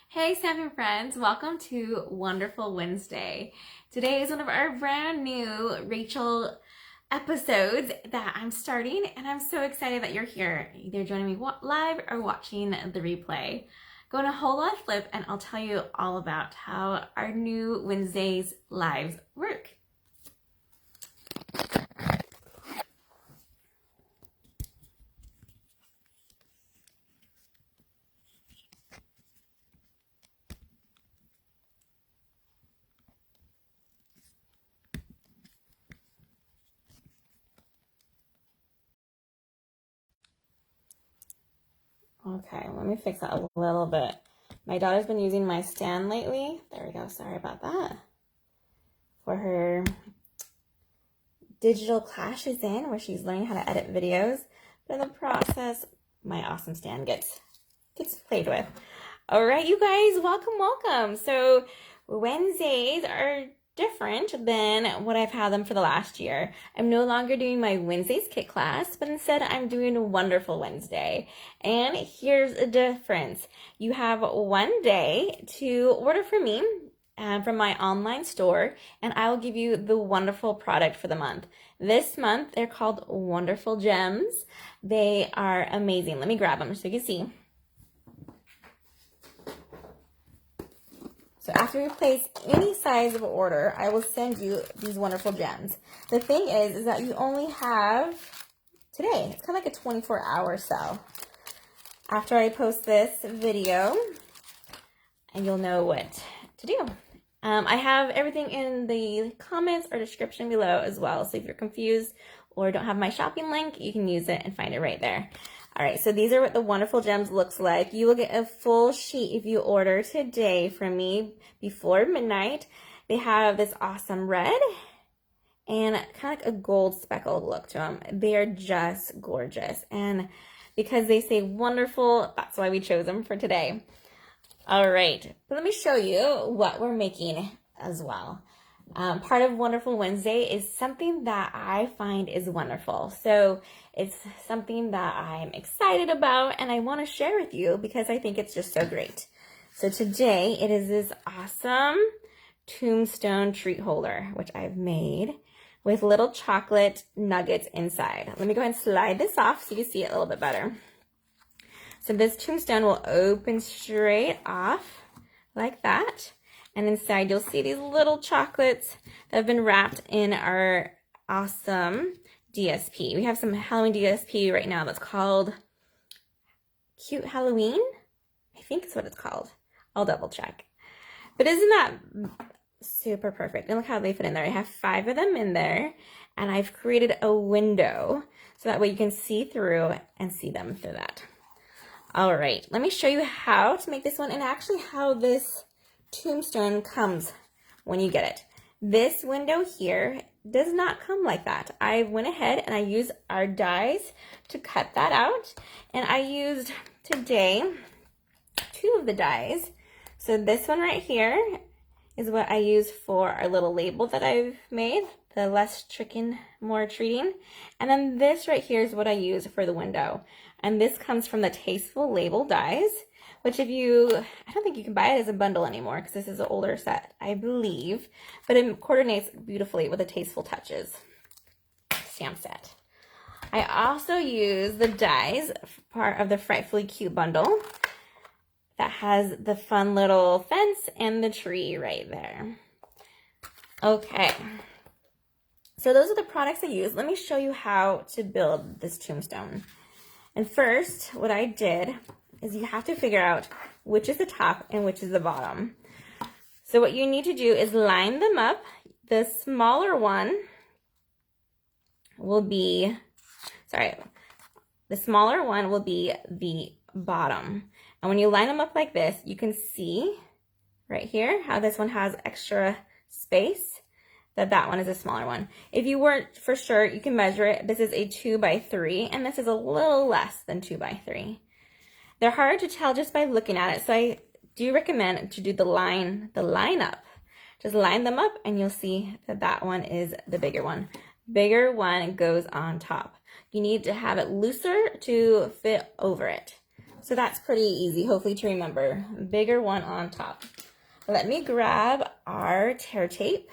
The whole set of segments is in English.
Hey Stampin' friends, welcome to Wonderful Wednesday. Today is one of our brand new Rachael episodes that I'm starting, and I'm so excited that you're here, either joining me live or watching the replay. Go on a whole lot flip and I'll tell you all about how our new Wednesdays lives work. Okay, let me fix that a little bit. My daughter's been using my stand lately. There we go, sorry about that. For her digital class she's in, where she's learning how to edit videos. But in the process, my awesome stand gets played with. All right, you guys, welcome. So Wednesdays are different than what I've had them for the last year. I'm no longer doing my Wednesdays kit class, but instead I'm doing a Wonderful Wednesday. And here's the difference. You have one day to order from me from my online store, and I will give you the wonderful product for the month. This month, they're called Wonderful Gems. They are amazing. Let me grab them so you can see. So after you place any size of order, I will send you these wonderful gems. The thing is that you only have today. It's kind of like a 24-hour sale. After I post this video, and you'll know what to do. I have everything in the comments or description below as well. So if you're confused or don't have my shopping link, you can use it and find it right there. All right, so these are what the Wonderful Gems looks like. You will get a full sheet if you order today from me before midnight. They have this awesome red and kind of like a gold speckled look to them. They are just gorgeous. And because they say wonderful, that's why we chose them for today. All right, but let me show you what we're making as well. Part of Wonderful Wednesday is something that I find is wonderful. So it's something that I'm excited about and I want to share with you because I think it's just so great. So today it is this awesome Tombstone Treat Holder, which I've made with little chocolate nuggets inside. Let me go ahead and slide this off so you can see it a little bit better. So this tombstone will open straight off like that. And inside you'll see these little chocolates that have been wrapped in our awesome DSP. We have some Halloween DSP right now that's called Cute Halloween. I think it's what it's called. I'll double check. But isn't that super perfect? And look how they fit in there. I have 5 of them in there. And I've created a window so that way you can see through and see them through that. All right, let me show you how to make this one and actually how this tombstone comes when you get it. This window here does not come like that. I went ahead and I used our dies to cut that out. And I used today 2 of the dies. So this one right here is what I use for our little label that I've made, the less tricking, more treating. And then this right here is what I use for the window. And this comes from the Tasteful Label dies, which I don't think you can buy it as a bundle anymore because this is an older set, I believe. But it coordinates beautifully with the Tasteful Touches stamp set. I also use the dies, part of the Frightfully Cute bundle that has the fun little fence and the tree right there. Okay. So those are the products I use. Let me show you how to build this tombstone. And first, what I did is you have to figure out which is the top and which is the bottom. So what you need to do is line them up. The smaller one will be, the smaller one will be the bottom. And when you line them up like this, you can see right here how this one has extra space. That one is a smaller one. If you weren't for sure, you can measure it. This is a 2x3, and this is a little less than 2x3. They're hard to tell just by looking at it, so I do recommend to do the line up. Just line them up, and you'll see that one is the bigger one. Bigger one goes on top. You need to have it looser to fit over it. So that's pretty easy, hopefully, to remember. Bigger one on top. Let me grab our tear tape.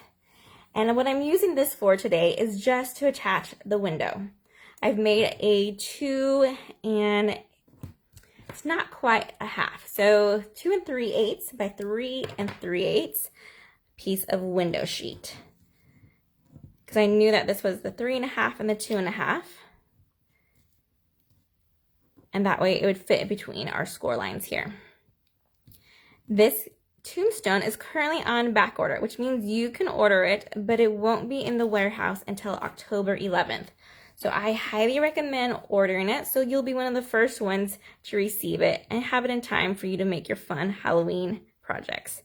And what I'm using this for today is just to attach the window. I've made a 2 and it's not quite a half. So 2 3/8 by 3 3/8 piece of window sheet. Because I knew that this was the 3 1/2 and the 2 1/2. And that way it would fit between our score lines here. This Tombstone is currently on back order, which means you can order it, but it won't be in the warehouse until October 11th. So I highly recommend ordering it so you'll be one of the first ones to receive it and have it in time for you to make your fun Halloween projects.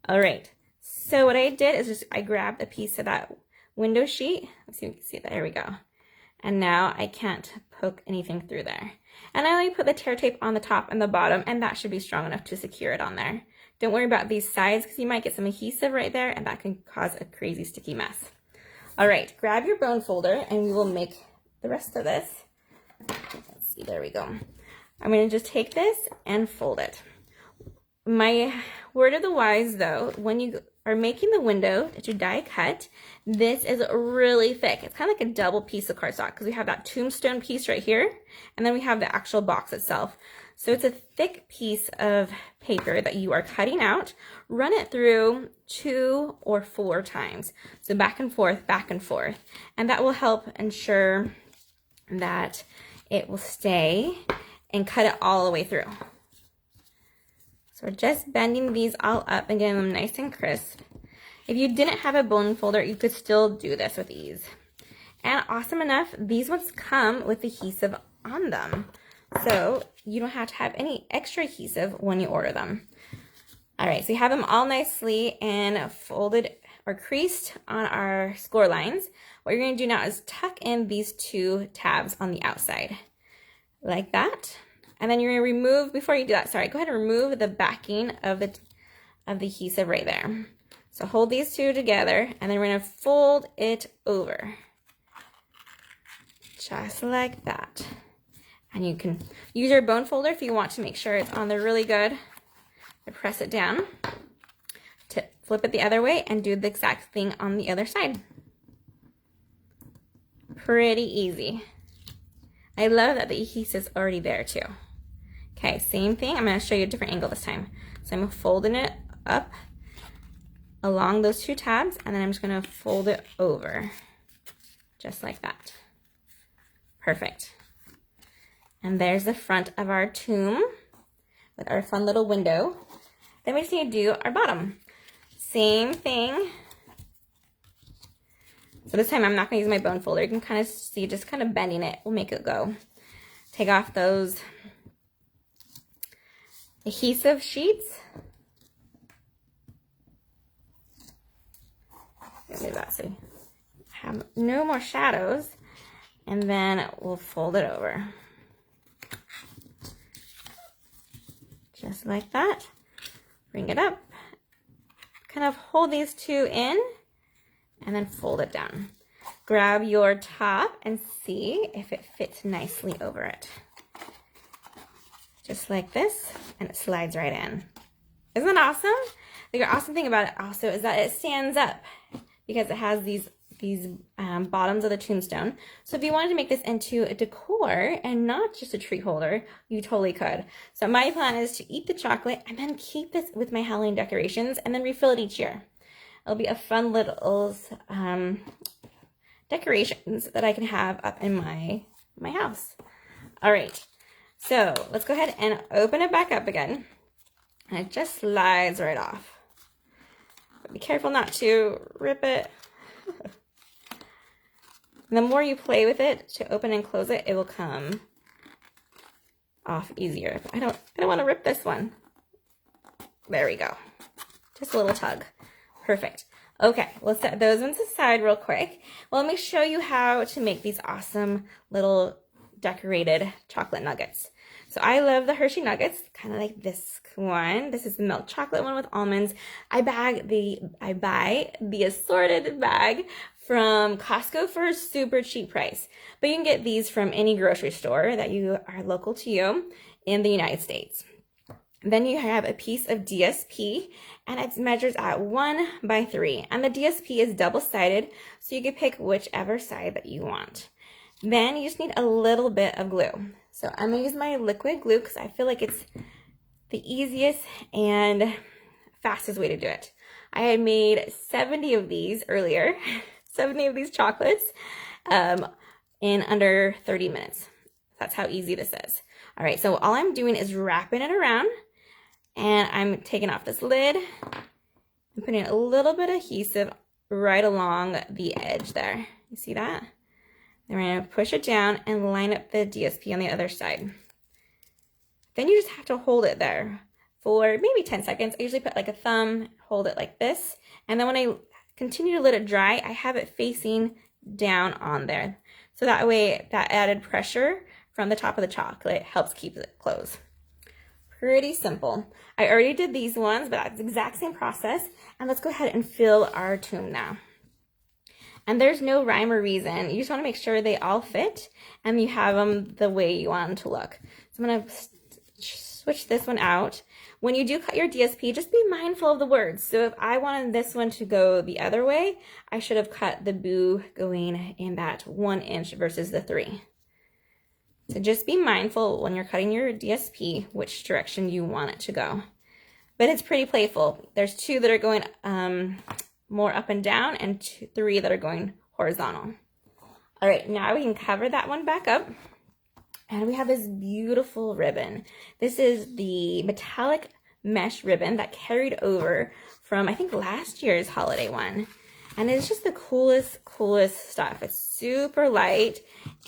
All right, so what I did is I grabbed a piece of that window sheet. Let's see if you can see that. There we go. And now I can't poke anything through there. And I only put the tear tape on the top and the bottom, and that should be strong enough to secure it on there. Don't worry about these sides because you might get some adhesive right there and that can cause a crazy sticky mess. All right, grab your bone folder and we will make the rest of this. Let's see, there we go. I'm gonna just take this and fold it. My word of the wise though, when you are making the window that you die cut, this is really thick. It's kind of like a double piece of cardstock because we have that tombstone piece right here and then we have the actual box itself. So it's a thick piece of paper that you are cutting out. Run it through 2 or 4 times. So back and forth, and that will help ensure that it will stay and cut it all the way through. So we're just bending these all up and getting them nice and crisp. If you didn't have a bone folder, you could still do this with ease. And awesome enough, these ones come with adhesive on them. So you don't have to have any extra adhesive when you order them. All right, so you have them all nicely and folded or creased on our score lines. What you're gonna do now is tuck in these 2 tabs on the outside, like that. And then you're gonna remove, before you do that, sorry, go ahead and remove the backing of the adhesive right there. So hold these 2 together and then we're gonna fold it over. Just like that. And you can use your bone folder if you want to make sure it's on there really good. And press it down to flip it the other way and do the exact thing on the other side. Pretty easy. I love that the adhesive's already there too. Okay, same thing. I'm going to show you a different angle this time. So I'm folding it up along those 2 tabs and then I'm just going to fold it over just like that. Perfect. And there's the front of our tomb with our fun little window. Then we just need to do our bottom. Same thing. So this time I'm not going to use my bone folder. You can kind of see just kind of bending it will make it go. Take off those adhesive sheets. Maybe that so have no more shadows. And then we'll fold it over. Just like that. Bring it up. Kind of hold these 2 in and then fold it down. Grab your top and see if it fits nicely over it. Just like this, and it slides right in. Isn't that awesome? The awesome thing about it also is that it stands up because it has these bottoms of the tombstone. So if you wanted to make this into a decor and not just a treat holder, you totally could. So my plan is to eat the chocolate and then keep this with my Halloween decorations and then refill it each year. It'll be a fun little decorations that I can have up in my house. All right, so let's go ahead and open it back up again. And it just slides right off. But be careful not to rip it. The more you play with it to open and close it, it will come off easier. I don't want to rip this one. There we go. Just a little tug. Perfect. Okay, we'll set those ones aside real quick. Well, let me show you how to make these awesome little decorated chocolate nuggets. So I love the Hershey nuggets, kind of like this one. This is the milk chocolate one with almonds. I buy the assorted bag from Costco for a super cheap price. But you can get these from any grocery store that you are local to you. in the United States. Then you have a piece of DSP, and it measures at 1 by 3. And the DSP is double-sided, so you can pick whichever side that you want. Then you just need a little bit of glue. So I'm going to use my liquid glue because I feel like it's the easiest and fastest way to do it. I had made 70 of these earlier, 70 of these chocolates in under 30 minutes. That's how easy this is. All right, so all I'm doing is wrapping it around, and I'm taking off this lid and putting a little bit of adhesive right along the edge there. You see that? Then we're going to push it down and line up the DSP on the other side. Then you just have to hold it there for maybe 10 seconds. I usually put like a thumb, hold it like this, and then when I continue to let it dry, I have it facing down on there. So that way, that added pressure from the top of the chocolate helps keep it closed. Pretty simple. I already did these ones, but that's the exact same process. And let's go ahead and fill our tomb now. And there's no rhyme or reason. You just want to make sure they all fit and you have them the way you want them to look. So I'm going to switch this one out. When you do cut your DSP, just be mindful of the words. So if I wanted this one to go the other way, I should have cut the boo going in that 1 inch versus the 3. So just be mindful when you're cutting your DSP, which direction you want it to go. But it's pretty playful. There's 2 that are going more up and down and 3 that are going horizontal. All right, now we can cover that one back up. And we have this beautiful ribbon. This is the metallic mesh ribbon that carried over from, I think, last year's holiday one. And it's just the coolest stuff. It's super light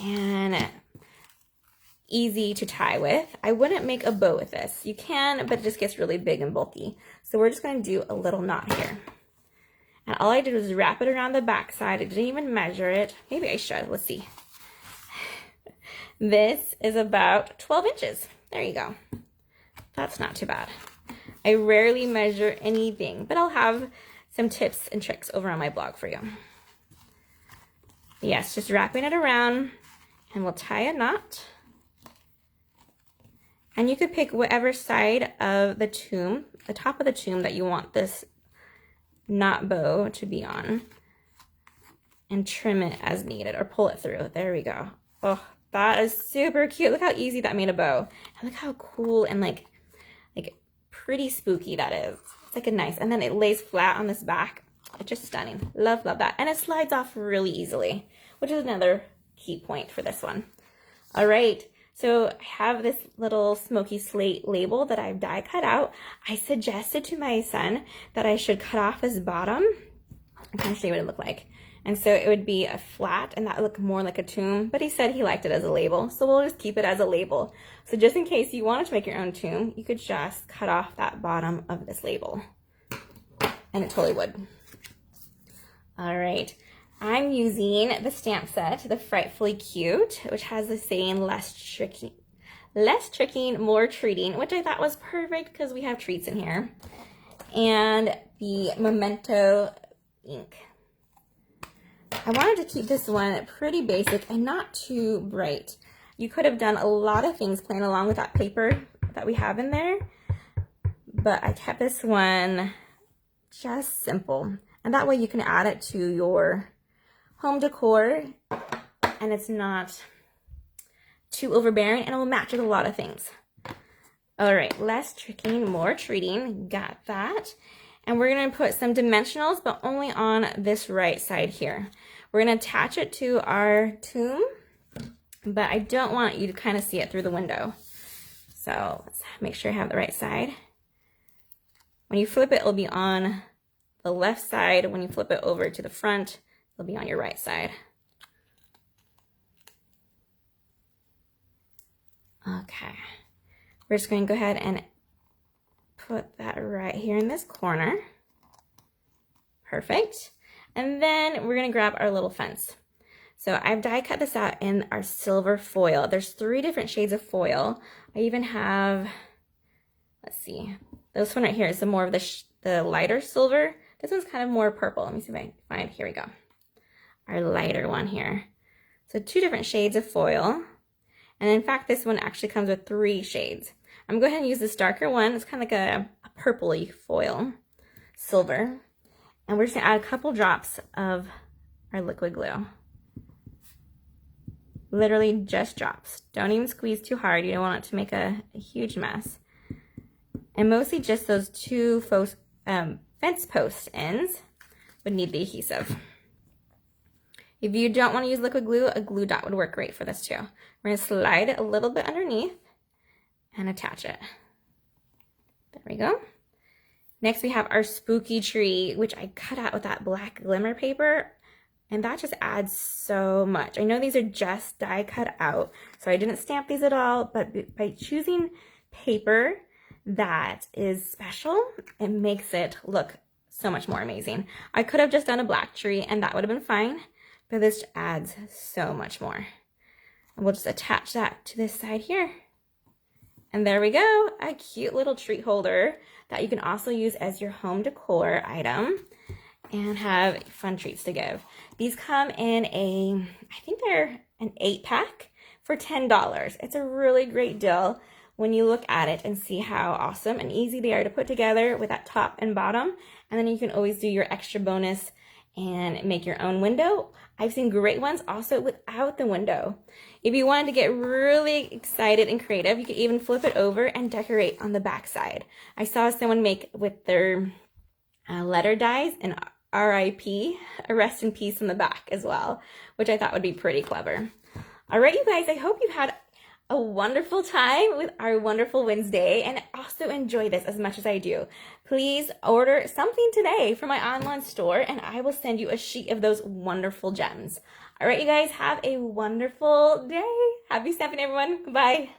and easy to tie with. I wouldn't make a bow with this. You can, but it just gets really big and bulky. So we're just going to do a little knot here. And all I did was wrap it around the back side. I didn't even measure it. Maybe I should. Let's see. This is about 12 inches. There you go. That's not too bad. I rarely measure anything, but I'll have some tips and tricks over on my blog for you. Yes, just wrapping it around, and we'll tie a knot. And you could pick whatever side of the tomb, the top of the tomb that you want this knot bow to be on, and trim it as needed or pull it through. There we go. Oh, that is super cute. Look how easy that made a bow. And look how cool and like pretty spooky that is. It's like a nice, and then it lays flat on this back. It's just stunning. Love that. And it slides off really easily, which is another key point for this one. All right. So I have this little smoky slate label that I've die cut out. I suggested to my son that I should cut off this bottom. I'm kind of show you what it looked like. And so it would be a flat, and that would look more like a tomb, but he said he liked it as a label, so we'll just keep it as a label. So just in case you wanted to make your own tomb, you could just cut off that bottom of this label, and it totally would. All right, I'm using the stamp set, the Frightfully Cute, which has the saying, less tricking, more treating, which I thought was perfect because we have treats in here, and the Memento ink. I wanted to keep this one pretty basic and not too bright. You could have done a lot of things playing along with that paper that we have in there, but I kept this one just simple. And that way you can add it to your home decor and it's not too overbearing and it will match with a lot of things. All right, less tricking, more treating. Got that. And we're going to put some dimensionals, but only on this right side here. We're going to attach it to our tomb, but I don't want you to kind of see it through the window. So let's make sure I have the right side. When you flip it, it'll be on the left side. When you flip it over to the front, it'll be on your right side. Okay. We're just going to go ahead and put that right here in this corner. Perfect. And then we're going to grab our little fence. So I've die cut this out in our silver foil. There's 3 different shades of foil. I even have, let's see, this one right here is the more of the lighter silver. This one's kind of more purple. Let me see if I can find, here we go. Our lighter one here. So 2 different shades of foil. And in fact, this one actually comes with 3 shades. I'm going to go ahead and use this darker one. It's kind of like a purpley foil, silver. And we're just going to add a couple drops of our liquid glue. Literally just drops. Don't even squeeze too hard. You don't want it to make a huge mess. And mostly just those 2 fence post ends would need the adhesive. If you don't want to use liquid glue, a glue dot would work great for this too. We're going to slide it a little bit underneath and attach it. There we go. Next we have our spooky tree, which I cut out with that black glimmer paper, and that just adds so much. I know these are just die cut out, so I didn't stamp these at all, but by choosing paper that is special, it makes it look so much more amazing. I could have just done a black tree and that would have been fine, but this adds so much more. And we'll just attach that to this side here. And there we go, a cute little treat holder that you can also use as your home decor item and have fun treats to give. These come in I think they're an 8-pack for $10. It's a really great deal when you look at it and see how awesome and easy they are to put together with that top and bottom. And then you can always do your extra bonus and make your own window. I've seen great ones also without the window. If you wanted to get really excited and creative, you could even flip it over and decorate on the back side. I saw someone make with their letter dies and RIP, a rest in peace, on the back as well, which I thought would be pretty clever. All right, you guys, I hope you've had a wonderful time with our wonderful Wednesday and also enjoy this as much as I do. Please order something today from my online store and I will send you a sheet of those wonderful gems. All right, you guys, have a wonderful day. Happy stamping, everyone. Bye.